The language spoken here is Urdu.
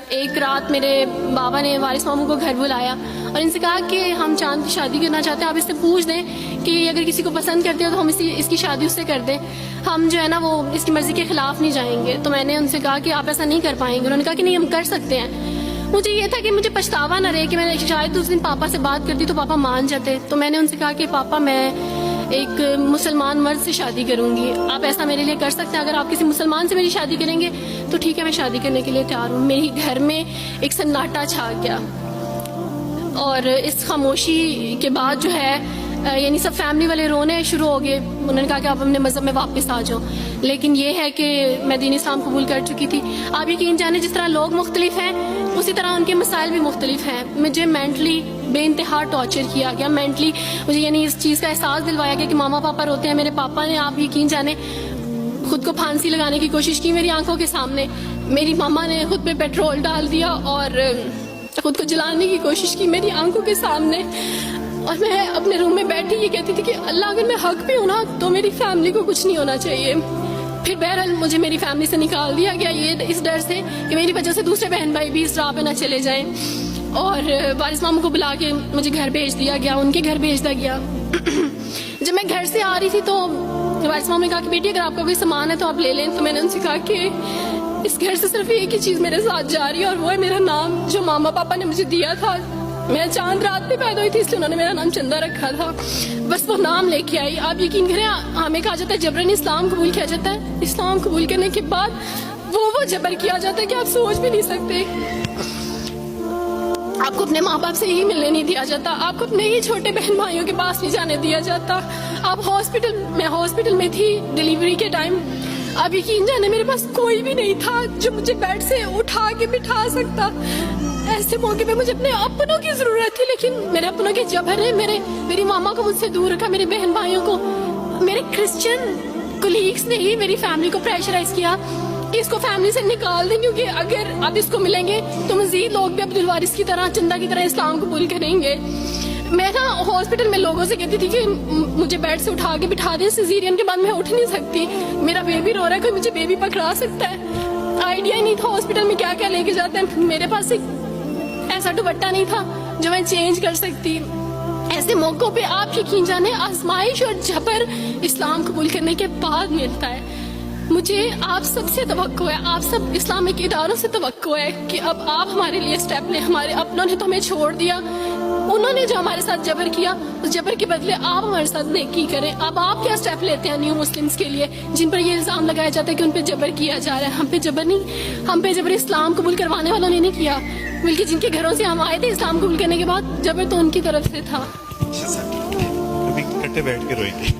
ایک رات میرے بابا نے وارث ماموں کو گھر بلایا اور ان سے کہا کہ ہم چاند کی شادی کرنا چاہتے ہیں, آپ اس سے پوچھ دیں کہ اگر کسی کو پسند کرتے ہو تو ہم اس کی شادی اس سے کر دیں, ہم جو ہے نا وہ اس کی مرضی کے خلاف نہیں جائیں گے. تو میں نے ان سے کہا کہ آپ ایسا نہیں کر پائیں گے. انہوں نے کہا کہ نہیں ہم کر سکتے ہیں. مجھے یہ تھا کہ مجھے پچھتاوا نہ رہے کہ میں نے شاید اس دن پاپا سے بات کرتی تو پاپا مان جاتے. تو میں نے ان سے کہا کہ پاپا میں ایک مسلمان مرد سے شادی کروں گی, آپ ایسا میرے لیے کر سکتے ہیں؟ اگر آپ کسی مسلمان سے میری شادی کریں گے تو ٹھیک ہے, میں شادی کرنے کے لیے تیار ہوں. میری گھر میں ایک سناٹا چھا گیا اور اس خاموشی کے بعد جو ہے یعنی سب فیملی والے رونے شروع ہو گئے. انہوں نے کہا کہ آپ اپنے مذہب میں واپس آ جاؤ. لیکن یہ ہے کہ میں دین اسلام قبول کر چکی تھی. آپ یقین جانیں جس طرح لوگ مختلف ہیں اسی طرح ان کے مسائل بھی مختلف ہیں. مجھے مینٹلی بے انتہا ٹارچر کیا گیا. مینٹلی مجھے یعنی اس چیز کا احساس دلوایا گیا کہ ماما پاپا روتے ہیں. میرے پاپا نے آپ یقین جانیں خود کو پھانسی لگانے کی کوشش کی میری آنکھوں کے سامنے. میری ماما نے خود پہ پیٹرول ڈال دیا اور خود کو جلانے کی کوشش کی میری آنکھوں کے سامنے. اور میں اپنے روم میں بیٹھی یہ کہتی تھی کہ اللہ اگر میں حق پہ ہوں نا تو میری فیملی کو کچھ نہیں ہونا چاہیے. پھر بہرحال مجھے میری فیملی سے نکال دیا گیا یہ اس ڈر سے کہ میری وجہ سے دوسرے بہن بھائی بھی اس راہ پہ نہ چلے جائیں. اور وارث ماموں کو بلا کے مجھے گھر بھیج دیا گیا, ان کے گھر بھیج دیا گیا. جب میں گھر سے آ رہی تھی تو وارث ماموں نے کہا کہ بیٹی اگر آپ کا کوئی سامان ہے تو آپ لے لیں. تو میں نے ان سے کہا کہ اس گھر سے صرف ایک ہی چیز میرے ساتھ جا رہی ہے اور وہ ہے میرا نام جو ماما پاپا نے مجھے دیا تھا. میں چاند رات پہ پیدا ہوئی تھی اس لیے انہوں نے میرا نام چندہ رکھا تھا. بس وہ نام لے کے آئی. آپ یقین کریں ہمیں کہا جاتا ہے جبرن اسلام قبول کیا جاتا ہے. اسلام قبول کرنے کے بعد وہ جبر کیا جاتا ہے کہ آپ سوچ بھی نہیں سکتے. آپ کو اپنے ماں باپ سے ہی ملنے نہیں دیا جاتا, آپ کو اپنے ہی چھوٹے بہن بھائیوں کے پاس نہیں جانے دیا جاتا. آپ ہاسپٹل میں تھی ڈیلیوری کے ٹائم. آپ یقین جانے میرے پاس کوئی بھی نہیں تھا جو مجھے بیڈ سے اٹھا کے بٹھا سکتا. ایسے موقع پہ مجھے اپنے اپنوں کی ضرورت تھی, لیکن میرے اپنوں کے جبر نے میری ماما کو مجھ سے دور رکھا, میرے بہن بھائیوں کو. میرے کرسچن کولیگس نے ہی میری فیملی کو پریشرائز کیا کہ اس کو فیملی سے نکال دیں کیونکہ اگر آپ اس کو ملیں گے تو مزید لوگ بھی عبد الوارث کی طرح چندہ کی طرح اسلام قبول کریں گے. میں نا ہاسپٹل میں لوگوں سے کہتی تھی کہ مجھے بیڈ سے اٹھا کے بٹھا دیں, سیزیرین کے بعد میں اٹھ نہیں سکتی, میرا بیبی رو رہا ہے, کوئی مجھے بیبی پکڑا سکتا ہے. آئیڈیا ہی نہیں تھا ہاسپٹل میں کیا کیا لے کے جاتے ہیں. میرے پاس ایسا دوپٹہ نہیں تھا جو میں چینج کر سکتی. ایسے موقعوں پہ آپ یقین جانے آزمائش اور جبر اسلام قبول کرنے کے بعد ملتا ہے. مجھے آپ سب سے توقع ہے, آپ سب اسلامک اداروں سے توقع ہے کہ اب آپ ہمارے لیے اسٹیپ لیں. ہمارے اپنوں نے تو ہمیں چھوڑ دیا, انہوں نے جو ہمارے ساتھ جبر کیا اس جبر کے بدلے آپ ہمارے ساتھ نیکی کریں. اب آپ کیا اسٹیپ لیتے ہیں نیو مسلمس کے لیے جن پر یہ الزام لگایا جاتا ہے کہ ان پہ جبر کیا جا رہا ہے؟ ہم پہ جبر نہیں, ہم پہ جبر اسلام قبول کروانے والوں نے نہیں کیا, بلکہ جن کے گھروں سے ہم آئے تھے اسلام قبول کرنے کے بعد جبر تو ان کی طرف سے تھا. کبھی کٹے بیٹھ کے روئی تھی.